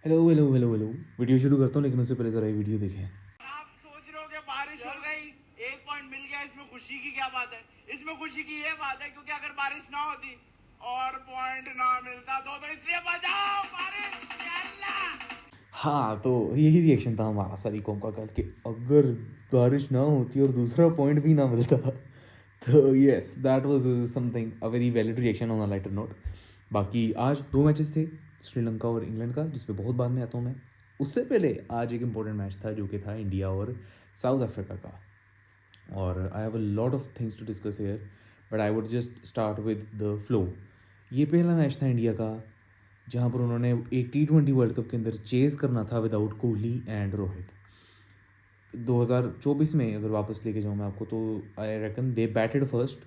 Hello hello hello hello. Video शुरू करता हूँ लेकिन उससे पहले ज़रा ये वीडियो देखें। आप सोच रहे हो कि बारिश हो गई, एक पॉइंट मिल गया, इसमें खुशी की क्या बात है? इसमें खुशी की ये बात है क्योंकि अगर बारिश ना होती और पॉइंट ना मिलता तो इसलिए बजाओ बारिश या अल्लाह। हाँ, तो यही रिएक्शन था हमारा सारी कॉम का कल कि अगर बारिश ना होती और दूसरा पॉइंट भी ना मिलता। तो yes, that was something a very valid reaction on a lighter note. बाकी आज दो मैचेस थे, श्रीलंका और इंग्लैंड का, जिस पे बहुत बाद में आता हूँ मैं। उससे पहले आज एक इम्पोर्टेंट मैच था जो कि था इंडिया और साउथ अफ्रीका का। और I have a lot of things to discuss here, but I would just start with the flow. ये पहला मैच था इंडिया का जहाँ पर उन्होंने एक T20 वर्ल्ड कप के अंदर चेज़ करना था विदाउट कोहली एंड रोहित। 2024 में अगर वापस लेके जाऊँ मैं आपको, तो I reckon they batted first,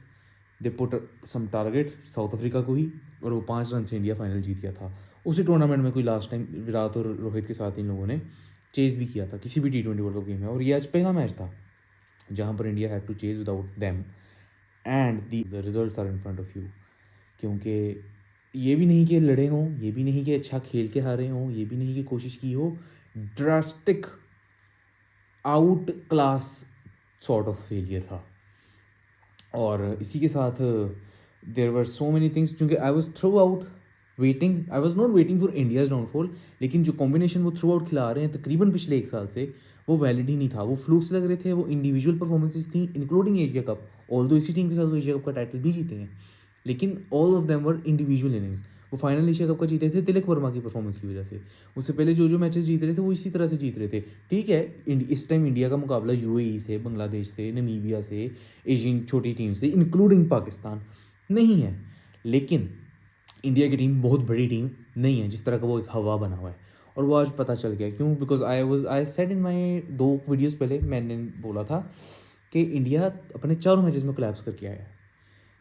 they put some target South Africa को ही, और वो 5 रन से इंडिया फाइनल जीत गया था। उसी टूर्नामेंट में कोई लास्ट टाइम विराट और रोहित के साथ इन लोगों ने चेज़ भी किया था किसी भी T20 वर्ल्ड कप गेम में। और ये आज पहला मैच था जहाँ पर India had to chase without them, and the results are in front of you. क्योंकि ये भी नहीं कि लड़े हों, ये भी नहीं कि अच्छा खेल के हारे हों, ये भी नहीं कि कोशिश की हो, drastic out class sort of failure था। और इसी के साथ देर वर सो मैनी थिंग्स, क्योंकि I was through out waiting, I was not waiting for India's downfall, लेकिन जो कॉम्बिनेशन वो थ्रू आउट खिला रहे हैं तकरीबन पिछले एक साल से, वो वैलिड ही नहीं था। वो फ्लूक्स लग रहे थे, वो इंडिविजुअल परफॉर्मेंसेज थी, इंक्लूडिंग एशिया कप। ऑल दो इसी टीम के साथ वो एशिया कप का टाइटल भी जीते हैं, लेकिन all of them were individual innings. वो फाइनल एशिया कप का जीते थे तिलक वर्मा की परफॉर्मेंस की वजह से। उससे पहले जो मैचेस जीत रहे थे वो इसी तरह से जीत रहे थे। ठीक है, इस टाइम इंडिया का मुकाबला UAE से, बांग्लादेश से, नमीबिया से, एशियन छोटी टीम से, इंक्लूडिंग पाकिस्तान नहीं है, लेकिन इंडिया की टीम बहुत बड़ी टीम नहीं है जिस तरह का वो एक हवा बना हुआ है। और वो आज पता चल गया क्यों, because I said in my 2 videos पहले मैंने बोला था कि इंडिया अपने चारों मैचेस में कोलैप्स करके आया है।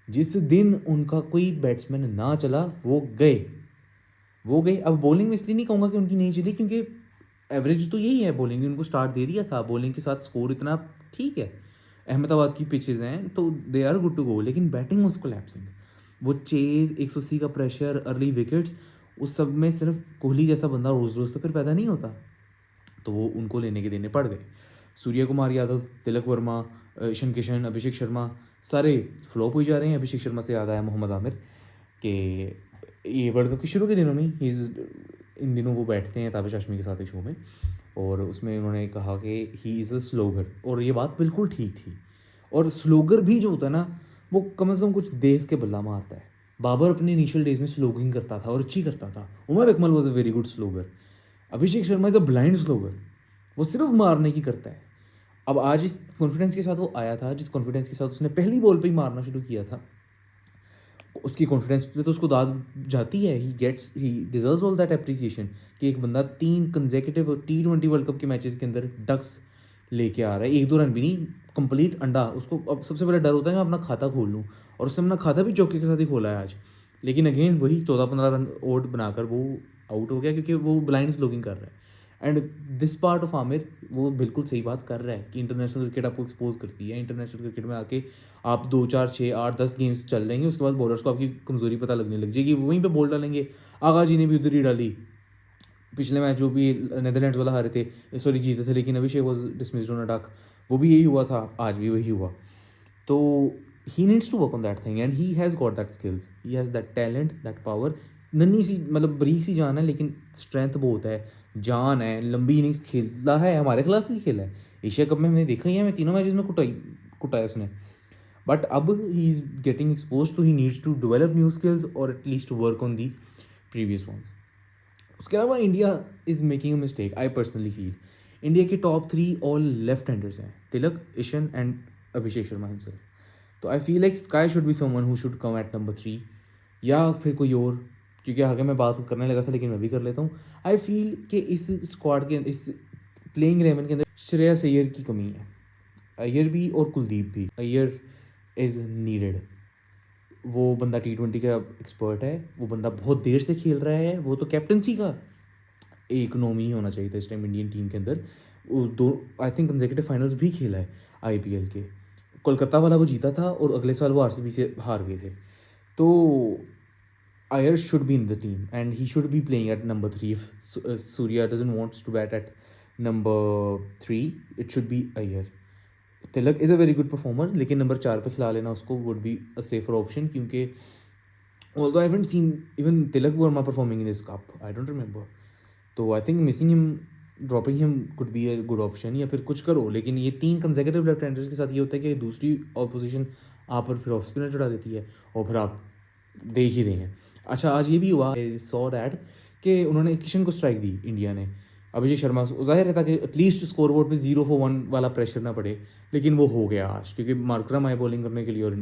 जिस दिन उनका कोई बैट्समैन ना चला वो गए। अब बॉलिंग में इसलिए नहीं कहूँगा कि उनकी नहीं चली, क्योंकि एवरेज तो यही है, बॉलिंग ने उनको स्टार्ट दे दिया था, बॉलिंग के साथ स्कोर इतना ठीक है। अहमदाबाद की पिचेज़ हैं तो they are good to go, लेकिन बैटिंग वाज कोलैप्सिंग। वो चेज, 180 का प्रेशर, अर्ली विकेट्स, उस सब में सिर्फ कोहली जैसा बंदा रोज़ रोज़ तो फिर पैदा नहीं होता, तो वो उनको लेने के देने पड़ गए। सूर्य कुमार यादव, तिलक वर्मा, ईशान किशन, अभिषेक शर्मा सारे फ्लॉप हुई जा रहे हैं। अभिषेक शर्मा से याद आया मोहम्मद आमिर कि ये वर्ल्ड कप के शुरू के दिनों में ही इन दिनों वो बैठते हैं ताबिश हाशमी के साथ एक शो में, और उसमें उन्होंने कहा कि ही इज़ अ स्लोगर, और ये बात बिल्कुल ठीक थी। और स्लोगर भी जो होता है ना, वो कम से कम कुछ देख के बल्ला मारता है। बाबर अपने इनिशियल डेज में स्लोगिंग करता था और अच्छी करता था। Umar Akmal was a very good slogger. Abhishek Sharma is a blind slogger, वो सिर्फ मारने की करता है। अब आज इस कॉन्फिडेंस के साथ वो आया था, जिस कॉन्फिडेंस के साथ उसने पहली बॉल पे ही मारना शुरू किया था, उसकी कॉन्फिडेंस पे तो उसको दाद जाती है। ही डिजर्व्स ऑल दैट अप्रिसिएशन कि एक बंदा 3 कंसेक्यूटिव T20 वर्ल्ड कप के मैचेस के अंदर डक्स लेके आ रहा है, 1-2 रन भी नहीं, कंप्लीट अंडा। उसको अब सबसे बड़ा डर होता है मैं अपना खाता खोल लूँ, और उसने अपना खाता भी चौके के साथ ही खोला है आज। लेकिन अगेन वही 14-15 रन ओड बनाकर वो आउट हो गया, क्योंकि वो ब्लाइंड स्लोगिंग कर रहा है। And this part of Aamir वो बिल्कुल सही बात कर रहा है कि इंटरनेशनल क्रिकेट आपको एक्सपोज करती है। इंटरनेशनल क्रिकेट में आके आप 2, 4, 6, 8, 10 गेम्स चल लेंगे, उसके बाद बॉलर्स को आपकी कमज़ोरी पता लगने लग जाएगी, वहीं पे बॉल डालेंगे। आगा जी ने भी उधर ही डाली। पिछले मैच जो भी नेदरलैंड्स वाला हारे थे, सॉरी जीते थे, लेकिन अभिषेक वॉज डिसमिस्ड ऑन अटैक, वो भी यही हुआ था, आज भी वही हुआ। तो he needs to work on that thing, and he has got that skills, he has that talent, that power. नन्ही सी मतलब बरीक सी जान है, लेकिन स्ट्रेंथ बहुत है, जान है, लंबी इनिंग्स खेलता है। हमारे खिलाफ भी खेला है एशिया कप में, हमने देखा ही है, मैं तीनों मैचेस में कुटाया उसने। बट अब ही इज़ गेटिंग एक्सपोज, तो he needs to develop new skills और at least work on the previous ones. उसके अलावा India is making a mistake, I personally feel. India के टॉप 3 ऑल लेफ्ट हैंडर्स हैं, Tilak, Ishan and Abhishek Sharma himself. तो I feel like Sky should be someone who should come at number 3, या फिर कोई और। क्योंकि आगे मैं बात करने लगा था, लेकिन मैं भी कर लेता हूँ। आई फील कि इस स्क्वाड के, इस प्लेइंग 11 के अंदर श्रेयस अय्यर की कमी है। अय्यर भी और कुलदीप भी। Iyer is needed. वो बंदा T20 का एक्सपर्ट है, वो बंदा बहुत देर से खेल रहा है, वो तो कैप्टनसी का एक नॉमिनी होना चाहिए था इस टाइम इंडियन टीम के अंदर। वो दो, आई थिंक कंसेक्यूटिव फाइनल्स भी खेला है IPL के। कोलकाता वाला वो जीता था, और अगले साल वो RCB से हार गए थे। तो Iyer should be in the team and he should be playing at number 3. If Surya doesn't want to bat at number 3, it should be Iyer. Tilak is a very good performer, लेकिन number 4 पे खिला लेना उसको would be a safer option, क्योंकि although I haven't seen even Tilak Verma performing in this cup, I don't remember. तो I think missing him, dropping him could be a good option, या फिर कुछ करो। लेकिन ये 3 कंसेक्यूटिव लेफ्ट हैंडर्स के साथ ये होता है कि दूसरी ऑपोजिशन आप पर फिर ऑफ स्पिनर चढ़ा देती है और फिर आप देख ही रहे हैं। अच्छा, आज ये भी हुआ, सॉ दैट कि उन्होंने किशन को स्ट्राइक दी इंडिया ने। अभिषेक शर्मा, जाहिर रहता कि एटलीस्ट स्कोर बोर्ड पर 0 for 1 वाला प्रेशर ना पड़े, लेकिन वो हो गया आज, क्योंकि मार्करम आए बॉलिंग करने के लिए और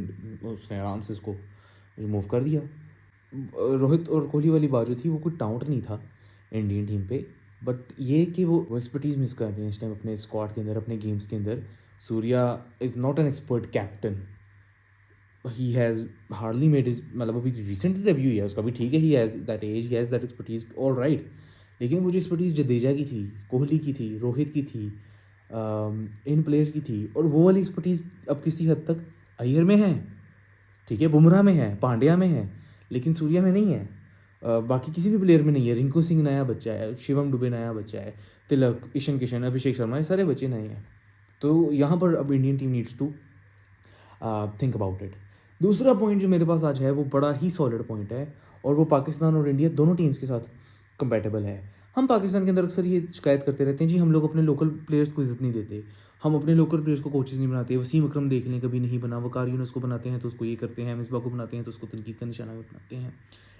उसने आराम से इसको रिमूव कर दिया। रोहित और कोहली वाली बात जो थी वो कुछ डाउट नहीं था इंडियन टीम पे, बट ये कि वो एक्सपर्टीज़ मिस कर रहे हैं इस टाइम अपने स्क्वाड के अंदर, अपने गेम्स के अंदर। Surya is not an expert captain, he has hardly made is, मतलब अभी रिसेंटली डेब्यू है उसका भी, ठीक है, he has that edge, he has that expertise, all right. लेकिन वो जो एक्सपर्टीज़ जडेजा की थी, कोहली की थी, रोहित की थी, इन प्लेयर्स की थी, और वो वाली एक्सपर्टीज़ अब किसी हद तक अय्यर में है, ठीक है, बुमराह में है, पांड्या में है, लेकिन सूर्या में नहीं है। बाकी किसी भी प्लेयर में नहीं है। रिंकू सिंह नया बच्चा है, शिवम दुबे नया बच्चा है, तिलक, ईशन किशन, अभिषेक शर्मा, ये सारे बच्चे नए हैं। तो यहाँ पर अब Indian team needs to think about it. दूसरा पॉइंट जो मेरे पास आज है वो बड़ा ही सॉलिड पॉइंट है, और वो पाकिस्तान और इंडिया दोनों टीम्स के साथ कंपेटेबल है। हम पाकिस्तान के अंदर अक्सर ये शिकायत करते रहते हैं, जी हम लोग अपने लोकल प्लेयर्स को इज्जत नहीं देते, हम अपने लोकल प्लेयर्स को कोचेज़ नहीं बनाते। वसीम अकरम देख लें, कभी नहीं बना, वकार यूनुस को बनाते हैं तो उसको ये करते हैं, मिसबा को बनाते हैं तो उसको तनकीद का निशाना बनाते हैं।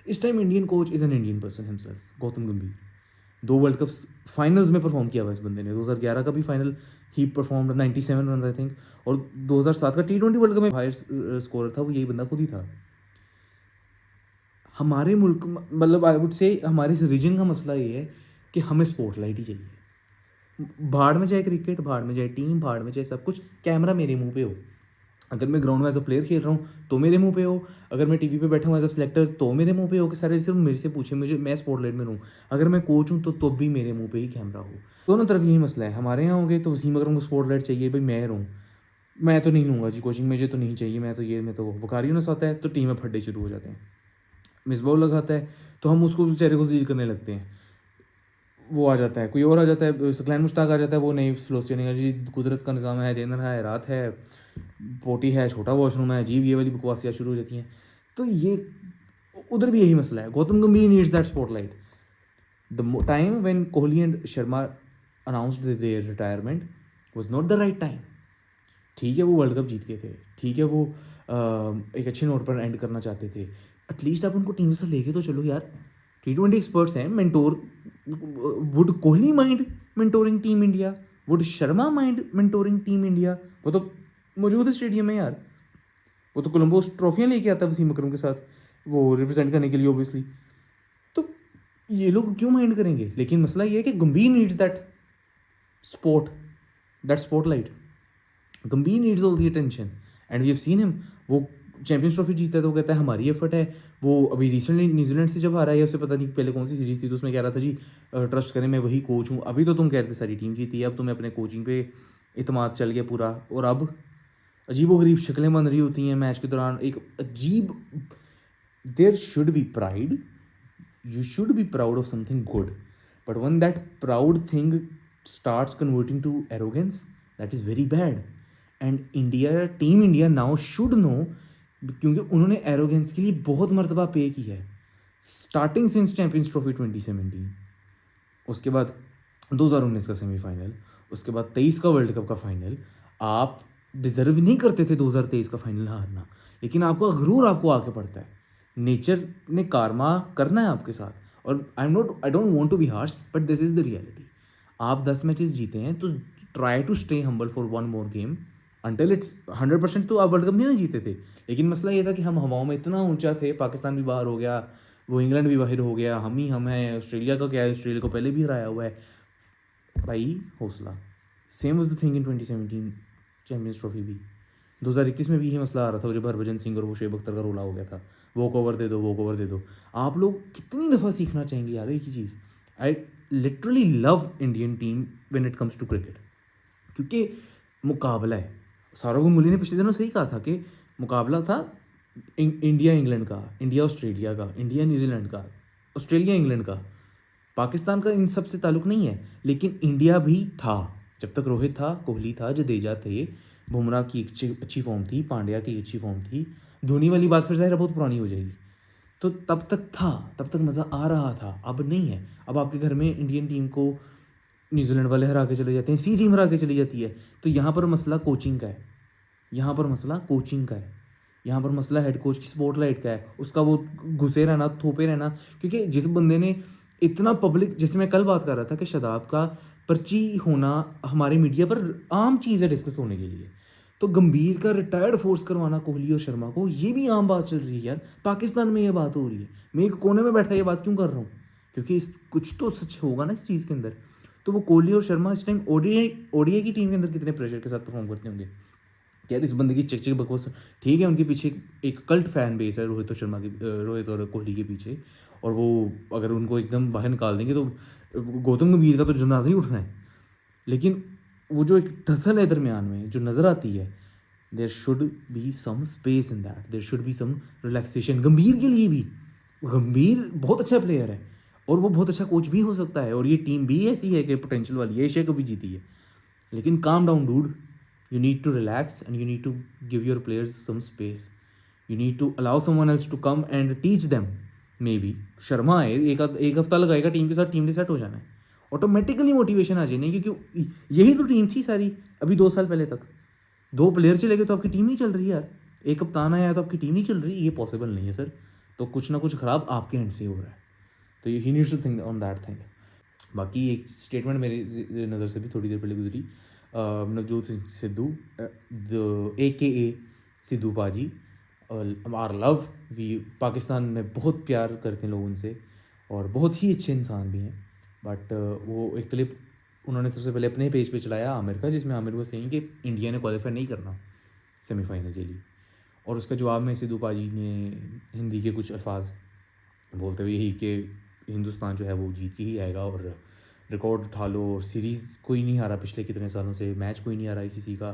इस time Indian coach is an Indian person himself, Gautam गंभीर। 2 वर्ल्ड कप्स फाइनल्स में परफॉर्म किया हुआ इस बंदे ने। 2011 का भी final he perform 97 run I think, और 2007 का T20 वर्ल्ड कप में हायर स्कोरर था वो यही बंदा खुद ही था। हमारे मुल्क, मतलब आई वुड से हमारे इस रीजन का मसला ये है कि हमें स्पॉटलाइट ही चाहिए। भाड़ में जाए क्रिकेट, भाड़ में जाए टीम, भाड़ में जाए सब कुछ, कैमरा मेरे मुंह पे हो। अगर मैं ग्राउंड में एज अ प्लेयर खेल रहा हूँ तो मेरे मुंह पे हो, अगर मैं टीवी पे बैठा हूँ एज अ सिलेक्टर तो मेरे मुंह पे हो, कि सारे सिर्फ मेरे से पूछे, मुझे, मैं स्पॉटलाइट में हूँ। अगर मैं कोच हूँ तो भी मेरे मुंह पे ही कैमरा हो। दोनों तरफ यही मसला है। हमारे यहाँ हो गए तो वसीम अकरम को स्पॉटलाइट चाहिए, भाई मैं रहूँ, मैं तो नहीं लूँगा जी कोचिंग, मुझे तो नहीं चाहिए, मैं तो ये, मैं तो वो। वकारी यूनुस आता है तो टीम में फड्डे शुरू हो जाते हैं। मिसबाह लगाता है तो हम उसको चेहरे को सील करने लगते हैं। वो आ जाता है, कोई और आ जाता है, सकलैन मुश्ताक आ जाता है, वो नहीं फिलोसफी नहीं जी, कुदरत का निज़ाम है, दिन है रात है, पोटी है, छोटा वॉशरूम है, अजीब, ये वाली बकवासियाँ शुरू हो जाती हैं। तो ये उधर भी यही मसला है। Gautam Gambhir needs that spotlight. The time when Kohli and Sharma announced their retirement was not the right time. ठीक है, वो वर्ल्ड कप जीत गए थे, ठीक है, वो एक अच्छे नोट पर एंड करना चाहते थे, एटलीस्ट आप उनको टीम से लेके तो चलो यार। T20 एक्सपर्ट्स हैं, mentor. Would Kohli mind mentoring team India? Would Sharma mind mentoring team India? वो तो मौजूद है स्टेडियम में यार, वो तो कोलंबो ट्रॉफियाँ लेके आता है वसीम अकरम के साथ, वो रिप्रेजेंट करने के लिए ओबियसली। तो ये लोग क्यों माइंड करेंगे? लेकिन मसला ये है कि Gambhir needs that sport, that spotlight. Gambhir needs all the attention and we have seen him. वो चैंपियंस ट्रॉफी जीता है तो कहता है हमारी एफर्ट है। वो अभी रिसेंटली न्यूजीलैंड से जब हारा है, उससे पता नहीं पहले कौन सी सीरीज़ थी, तो उसमें कह रहा था जी ट्रस्ट करें, मैं वही कोच हूँ। अभी तो तुम कह रहे थे सारी टीम जीती है, अब तुम्हें अपने कोचिंग पे इतमाद चल गया पूरा, और अब अजीब व गरीब शक्लें बन रही होती हैं मैच के दौरान। एक अजीब, there should be pride, you should be proud of something good, but when that proud thing starts converting to arrogance, that is very bad. And India, team India now should know, क्योंकि उन्होंने arrogance के लिए बहुत मरतबा पे की है, starting since champions trophy 2017, उसके बाद 2019 का सेमीफाइनल, उसके बाद 23 का वर्ल्ड कप का फाइनल। आप डिजर्व नहीं करते थे 2023 का फाइनल हारना, लेकिन आपका गरूर आपको आके पड़ता है। नेचर ने कारमा करना है आपके साथ, और I don't want to be harsh, but this is the reality. आप 10 मैचेस जीते हैं तो try to stay humble for one more game until it's 100%। तो आप वर्ल्ड कप नहीं ना जीते थे, लेकिन मसला ये था कि हम हवाओं में इतना ऊंचा थे, पाकिस्तान भी बाहर हो गया, वो इंग्लैंड भी बाहर हो गया, हम हैं। ऑस्ट्रेलिया का क्या है, ऑस्ट्रेलिया को पहले भी हराया हुआ है भाई, हौसला। Same was the thing in 2017 champions trophy भी। 2021 में भी यही मसला आ रहा था जब हरभजन सिंह और वो शुएब अख्तर का रोला हो गया था, वो कवर दे दो, वो कवर दे दो। आप लोग कितनी दफ़ा सीखना चाहेंगे यार एक ही चीज़। I literally love Indian team when it comes to cricket, क्योंकि मुकाबला है। सौरव गंगुली ने पिछले दिनों सही कहा था कि मुकाबला था इंडिया इंग्लैंड का, इंडिया ऑस्ट्रेलिया का, इंडिया न्यूजीलैंड का, ऑस्ट्रेलिया इंग्लैंड का, पाकिस्तान का इन सब से ताल्लुक़ नहीं है। लेकिन इंडिया भी था जब तक रोहित था, कोहली था, जडेजा थे, बुमराह की अच्छी फॉर्म थी, पांड्या की अच्छी फॉर्म थी। धोनी वाली बात फिर ज़ाहिर है बहुत पुरानी हो जाएगी। तो तब तक था, तब तक मज़ा आ रहा था, अब नहीं है। अब आपके घर में इंडियन टीम को न्यूजीलैंड वाले हरा के चले जाते हैं, सी टीम हरा के चली जाती है। तो यहाँ पर मसला कोचिंग का है, यहाँ पर मसला कोचिंग का है, यहाँ पर मसला हेड कोच की स्पॉटलाइट का है, उसका वो घुसे रहना, थोपे रहना। क्योंकि जिस बंदे ने इतना पब्लिक, जैसे मैं कल बात कर रहा था कि शादाब का पर्ची होना हमारे मीडिया पर आम चीज़ है डिस्कस होने के लिए, तो गंभीर का रिटायर्ड फोर्स करवाना कोहली और शर्मा को, ये भी आम बात चल रही है यार। पाकिस्तान में ये बात हो रही है, मैं एक कोने में बैठा ये बात क्यों कर रहा हूँ? क्योंकि इस कुछ तो सच होगा ना इस चीज़ के अंदर। तो वो कोहली और शर्मा इस टाइम ओडीआई की टीम के अंदर कितने प्रेशर के साथ परफॉर्म करते होंगे यार। इस बंदे की चिक चिक बकवास, ठीक है उनके पीछे एक कल्ट फैन बेस है रोहित और शर्मा की, रोहित और कोहली के पीछे। और वो अगर उनको एकदम बाहर निकाल देंगे तो गौतम गंभीर का तो जनाजा ही उठना है। लेकिन वो जो एक टसल है दरमियान में जो नज़र आती है, there should be some space in that, there should be some relaxation Gambhir के लिए भी। गंभीर बहुत अच्छा प्लेयर है और वो बहुत अच्छा कोच भी हो सकता है, और ये टीम भी ऐसी है कि पोटेंशियल वाली है, एशिया को भी जीती है। लेकिन calm down dude, you need to relax and you need to give your players some space. You need to allow someone else to come and teach them. Maybe Sharma है, एक हफ्ता लगाएगा टीम के साथ, टीम ने सेट हो जाना है, ऑटोमेटिकली मोटिवेशन आ जानी है। क्योंकि यही तो टीम थी सारी अभी 2 साल पहले तक। 2 प्लेयर चले गए तो आपकी टीम नहीं चल रही यार, एक कप्तान आया तो आपकी टीम नहीं चल रही, ये पॉसिबल नहीं है सर। तो कुछ ना कुछ ख़राब आपके एंड से हो रहा है, तो he needs to think on that thing. बाकी एक स्टेटमेंट मेरी नज़र से भी थोड़ी देर पहले गुजरी, Navjot Singh Sidhu, AKA Sidhu paaji, are love we, Pakistan में बहुत प्यार करते हैं लोग उनसे और बहुत ही अच्छे इंसान भी हैं। बट वो एक क्लिप उन्होंने सबसे पहले अपने पेज पे चलाया आमिर का, जिसमें आमिर वो सेइंग कि इंडिया ने क्वालिफाई नहीं करना सेमीफाइनल के लिए, और उसका जवाब में सिद्धू पाजी ने हिंदी के कुछ अल्फाज बोलते हुए यही कि हिंदुस्तान जो है वो जीत के ही आएगा और रिकॉर्ड उठा लो, और सीरीज़ कोई नहीं हारा पिछले कितने सालों से, मैच कोई नहीं हारा ICC का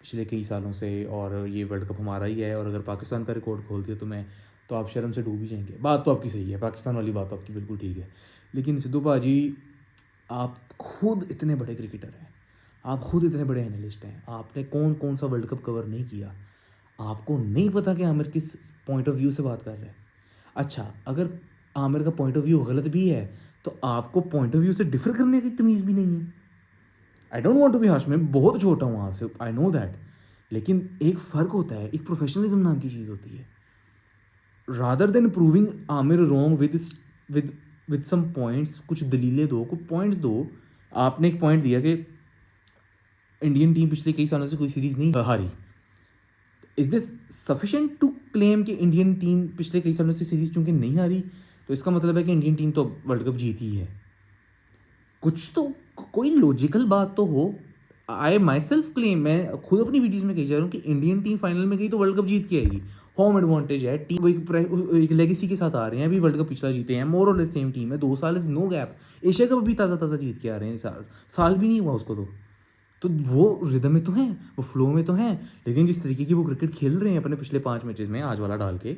पिछले कई सालों से, और ये वर्ल्ड कप हमारा ही है, और अगर पाकिस्तान का रिकॉर्ड खोल दिया तो आप शर्म से डूब ही जाएंगे। बात तो आपकी सही है, पाकिस्तान वाली बात तो आपकी बिल्कुल ठीक है। लेकिन सिद्धू पाजी, आप खुद इतने बड़े क्रिकेटर हैं, आप खुद इतने बड़े एनालिस्ट हैं, आपने कौन कौन सा वर्ल्ड कप कवर नहीं किया? आपको नहीं पता कि आमिर किस पॉइंट ऑफ व्यू से बात कर रहे हैं? अच्छा, अगर आमिर का पॉइंट ऑफ व्यू गलत भी है तो आपको पॉइंट ऑफ व्यू से डिफर करने की तमीज़ भी नहीं है। I don't want to be harsh, मैं बहुत छोटा हूँ आपसे, आई नो दैट, लेकिन एक फ़र्क होता है, एक प्रोफेशनलिज्म नाम की चीज़ होती है। Rather than proving Aamir wrong with some points, कुछ दलीलें दो, कुछ पॉइंट्स दो। आपने एक पॉइंट दिया कि इंडियन टीम पिछले कई सालों से कोई सीरीज़ नहीं हारी। Is this sufficient to claim कि इंडियन टीम पिछले कई सालों से सीरीज़ चूँकि नहीं हारी तो इसका मतलब है कि इंडियन टीम तो वर्ल्ड कप जीती है? कुछ तो, कोई लॉजिकल बात तो हो। आई माई सेल्फ क्लेम, मैं खुद अपनी वीडियोज़ में कही जा रहा हूँ कि इंडियन टीम फाइनल में गई तो वर्ल्ड कप जीत के आएगी। होम एडवांटेज है, टीम वो एक लेगेसी के साथ आ रहे हैं, अभी वर्ल्ड कप पिछला जीते हैं, मोर और लेस सेम टीम है, 2 साल is no gap. Asia cup भी ताज़ा ताज़ा जीत के आ रहे हैं, साल भी नहीं हुआ उसको तो वो रिदम में तो हैं, वो फ्लो में तो हैं। लेकिन जिस तरीके की वो क्रिकेट खेल रहे हैं अपने पिछले 5 मैचेस में, आज वाला डाल के,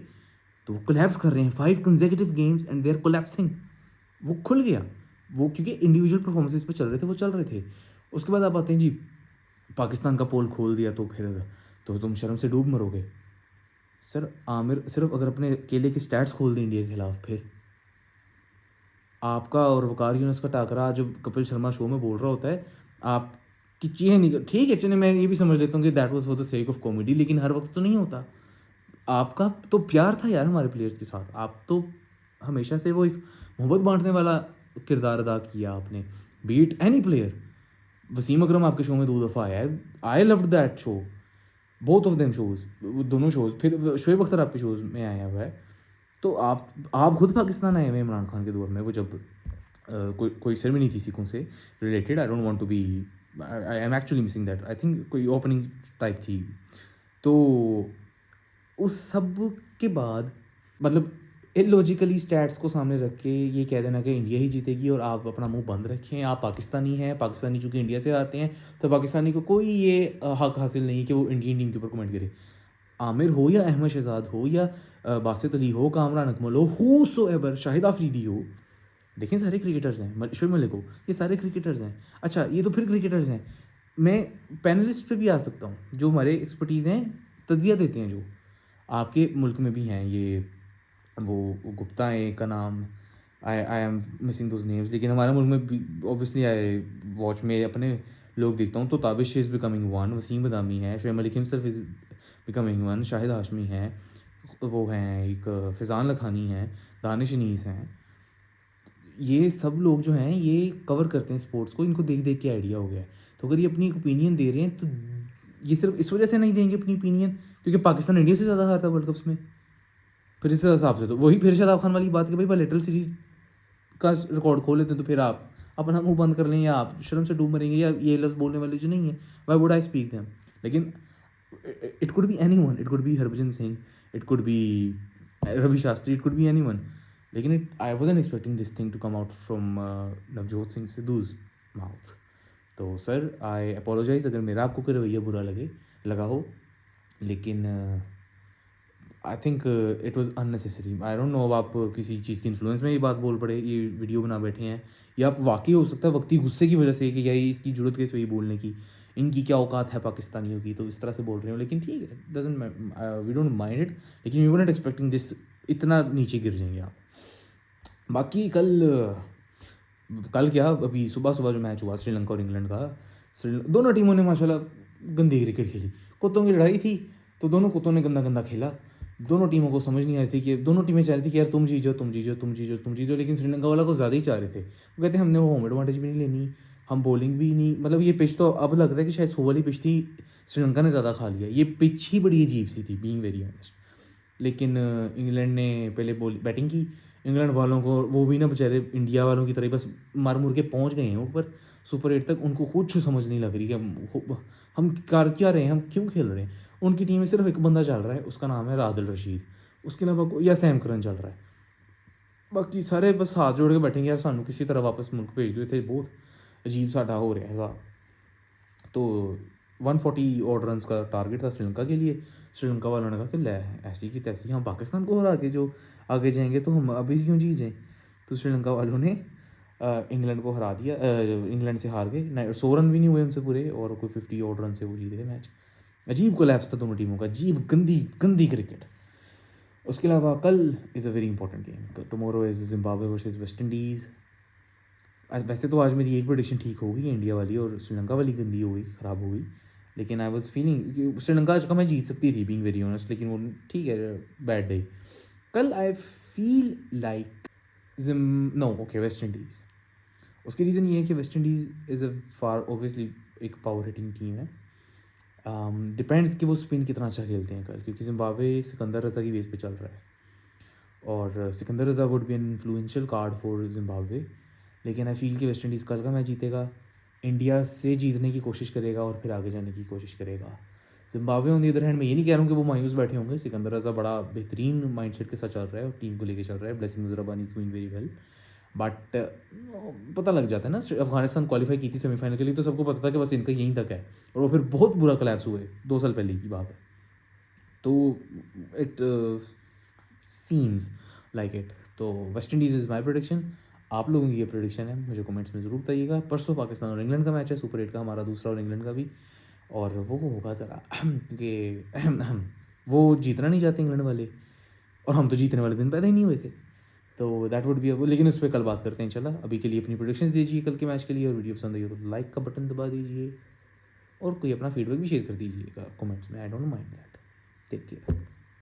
तो वो कोलैप्स कर रहे हैं 5 consecutive games and they are collapsing. वो खुल गया वो, क्योंकि इंडिविजुअल परफॉर्मेंसेस पे चल रहे थे, वो चल रहे थे। उसके बाद आप आते हैं जी, पाकिस्तान का पोल खोल दिया तो फिर तो तुम शर्म से डूब मरोगे। सर आमिर सिर्फ अगर अपने अकेले के स्टैट्स खोल दें इंडिया के खिलाफ, फिर आपका और वकार यूनुस का टाकरा जब कपिल शर्मा शो में बोल रहा होता है, आपकी चीज़ें नहीं, ठीक है चलिए मैं ये भी समझ लेता हूँ कि that was for the sake of comedy, लेकिन हर वक्त तो नहीं होता। आपका तो प्यार था यार हमारे प्लेयर्स के साथ, आप तो हमेशा से वो एक मोहब्बत बांटने वाला किरदार अदा किया आपने, बीट एनी प्लेयर। वसीम अकरम आपके शो में 2 दफ़ा आया है, I loved that show, both of them shows, दोनों शोज़। फिर शोएब अख्तर आपके शोज़ में आया हुआ है। तो आप खुद पाकिस्तान आए हुए इमरान खान के दौर में, वो जब कोई सेरेमनी थी सिखों से related, I don't want to be, I am actually missing that, I think कोई ओपनिंग टाइप थी। तो उस सब के बाद मतलब इलॉजिकली स्टैट्स को सामने रख के ये कह देना कि इंडिया ही जीतेगी और आप अपना मुंह बंद रखें, आप पाकिस्तानी हैं, पाकिस्तानी चूँकि इंडिया से आते हैं तो पाकिस्तानी को कोई ये हक हासिल नहीं कि वो इंडियन टीम के ऊपर कमेंट करे। आमिर हो या अहमद शहजाद हो या बासित अली हो, कामरान अकमल हो, who so ever, Shahid Afridi हो, देखें सारे क्रिकेटर्स हैं, शुएब मलिक हो, ये सारे क्रिकेटर्स हैं। अच्छा ये तो फिर क्रिकेटर्स हैं, मैं पैनलिस्ट पे भी आ सकता हूँ, जो हमारे एक्सपर्टीज़ हैं, तज्जिया देते हैं, जो आपके मुल्क में भी हैं, ये वो गुप्ता है का नाम, I am missing those names, लेकिन हमारे मुल्क में भी ऑब्वियसली आई वॉच में अपने लोग देखता हूँ, तो Tabish is becoming one, Wasim Badami है, Shoaib Malik himself is becoming one, Shahid Hashmi हैं, वो हैं एक फ़िज़ान लखानी हैं, दानिश अनीस हैं, ये सब लोग जो हैं ये कवर करते हैं स्पोर्ट्स को, इनको देख देख के आइडिया हो गया है। तो अगर ये अपनी एक ओपिनियन दे रहे हैं तो ये सिर्फ इस वजह से नहीं देंगे अपनी ओपिनियन क्योंकि पाकिस्तान इंडिया से ज़्यादा हारता है वर्ल्ड कप्स में। फिर इस हिसाब से तो वही फिर शादाब खान वाली बात कि भाई बायलैटरल सीरीज़ का रिकॉर्ड खोल लेते हैं, तो फिर आप अपना मुंह बंद कर लें या आप शर्म से डूब मरेंगे, या ये लफ्ज़ बोलने वाले जो नहीं है, why would I speak them. लेकिन it could be anyone, it could be Harbhajan Singh, it could be Ravi Shastri, it could be anyone, लेकिन I wasn't expecting this thing to come out from Navjot Singh Sidhu's mouth. तो sir I apologize अगर मेरा आपको कोई रवैया बुरा लगा हो, लेकिन I think it was unnecessary. I don't know अब आप किसी चीज़ की इन्फ्लुएंस में ये बात बोल पड़े, ये वीडियो बना बैठे हैं, या आप वाकई हो सकता है वक्ती गुस्से की वजह से कि यही इसकी जरूरत कैसे हुई बोलने की, इनकी क्या औकात है पाकिस्तानियों की, तो इस तरह से बोल रहे हो, लेकिन ठीक है, doesn't we don't mind it, लेकिन we were not expecting this, इतना नीचे गिर जाएंगे आप। बाकी कल क्या, अभी सुबह सुबह जो मैच हुआ श्रीलंका और इंग्लैंड का, दोनों टीमों ने माशाल्लाह गंदी क्रिकेट खेली। कुत्तों की लड़ाई थी तो दोनों कुत्तों ने गंदा गंदा खेला, दोनों टीमों को समझ नहीं आ रही थी कि दोनों टीमें चाह रही थी कि यार तुम जीतो तुम जीतो तुम जीतो तुम जीतो, लेकिन श्रीलंका वाला को ज़्यादा ही चाह रहे थे। वो कहते हैं हमने वो होम एडवांटेज भी नहीं लेनी, हम बॉलिंग भी नहीं, मतलब ये पिच तो अब लग रहा है कि शायद 100 वाली पिच थी, श्रीलंका ने ज़्यादा खा लिया, ये पिच ही बड़ी अजीब सी थी बीइंग वेरी ऑनेस्ट। लेकिन इंग्लैंड ने पहले बैटिंग की, इंग्लैंड वालों को वो भी ना बेचारे इंडिया वालों की तरह बस मार मुर के पहुँच गए हैं ऊपर सुपर 8 तक, उनको कुछ समझ नहीं लग रही कि हम कर क्या रहे हैं, हम क्यों खेल रहे हैं। उनकी टीम में सिर्फ एक बंदा चल रहा है, उसका नाम है रादिल रशीद, उसके अलावा या सैम करन चल रहा है, बाकी सारे बस हाथ जोड़ के बैठेंगे यार सानू किसी तरह वापस मुल्क भेज दो, इतने बहुत अजीब साडा हो रहा है। तो 140 ऑड रन का टारगेट था श्रीलंका के लिए, श्रीलंका वालों ने कहा कि ले ऐसी की तैसी हम पाकिस्तान को हरा के जो आगे जाएंगे तो हम अभी क्यों जीत जाएँ। तो श्रीलंका वालों ने इंग्लैंड को हरा दिया, इंग्लैंड से हार गए, 100 रन भी नहीं हुए उनसे पूरे, और कोई 50 ऑड रन से वो जीत गए मैच। अजीब कोलैप्स था दोनों टीमों का, अजीब गंदी गंदी क्रिकेट। उसके अलावा कल is a very important game, tomorrow is Zimbabwe versus West Indies. वैसे तो आज मेरी एक प्रेडिक्शन ठीक हो गई, इंडिया वाली, और श्रीलंका वाली गंदी हो गई, ख़राब हो गई, लेकिन आई वाज फीलिंग श्रीलंका आज का मैच जीत सकती थी बीइंग वेरी ऑनेस्ट, लेकिन वो ठीक है बैड डे। कल I feel like no okay West Indies. उसके रीज़न ये है कि West Indies is a far obviously एक पावर हिटिंग टीम है, डिपेंड्स कि वो स्पिन कितना अच्छा खेलते हैं कल, क्योंकि जिम्बाब्वे सिकंदर रज़ा की बेस पे चल रहा है, और Sikandar Raza would be an influential card for Zimbabwe. लेकिन आई फील कि वेस्ट इंडीज़ कल का मैच जीतेगा, इंडिया से जीतने की कोशिश करेगा और फिर आगे जाने की कोशिश करेगा। Zimbabwe on the other hand मैं ये नहीं कह रहा हूँ कि वो मायूस बैठे होंगे, सिकंदर रज़ा बड़ा बेहतरीन माइंडसेट के साथ चल रहा है और टीम को लेके चल रहा है, Blessing Muzarabani is doing very well, but पता लग जाता है ना, अफगानिस्तान क्वालिफाई की थी सेमीफाइनल के लिए तो सबको पता था कि बस इनका यहीं तक है, और वो फिर बहुत बुरा कोलैप्स हुए 2 साल पहले की बात है। तो इट सीम्स लाइक इट। तो waste Indies is my prediction, आप लोगों की ये प्रोडिक्शन है मुझे कमेंट्स में ज़रूर बताइएगा। परसों पाकिस्तान और इंग्लैंड का मैच है, सुपर 8 का हमारा दूसरा, और इंग्लैंड का भी, और वो होगा ज़रा क्योंकि वो जीतना नहीं चाहते इंग्लैंड वाले, और हम तो जीतने वाले दिन पैदा ही नहीं हुए थे, तो दैट वुड बी लेकिन उस पर कल बात करते हैं। चला अभी के लिए अपनी प्रोडिक्शंस दीजिए कल के मैच के लिए, और वीडियो पसंद आई हो तो लाइक का बटन दबा दीजिए, और कोई अपना फीडबैक भी शेयर कर दीजिएगा कमेंट्स में, I don't mind that. Take care.